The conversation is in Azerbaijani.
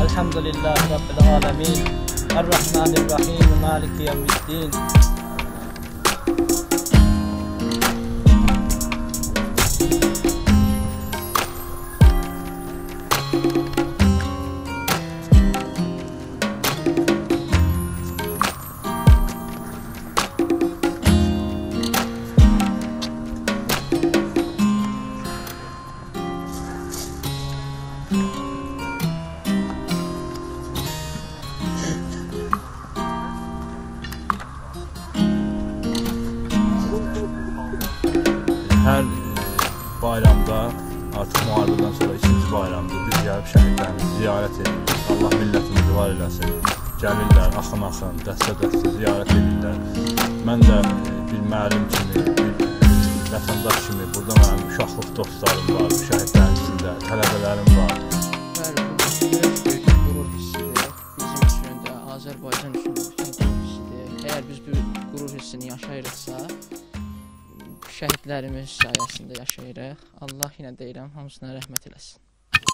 Elhamdülillahi Rabbil alemin. Errahmanirrahim. Maliki yevmiddin. Hər bayramda, artıq müharibədən sonra ikinci bayramdır, biz gəlib şəhidlərimizi ziyarət edirik. Allah millətimizi var eləsin. Gəlirlər, axın-axın, dəstə-dəstə ziyarət edirlər. Mən də bir müəllim kimi, bir vətəndaş kimi, burada mənim uşaqlıq dostlarım var, şəhidlərin içində, tələbələrim var. Bəli, bu böyük qürur hissidir. Bizim üçün də, Azərbaycan üçün də bütün qürur hissidir. Əgər biz bu qürur hissini yaşayırıqsa, şəhidlərimiz sayəsində yaşayırıq. Allah yenə deyirəm, hamısına rəhmət eləsin.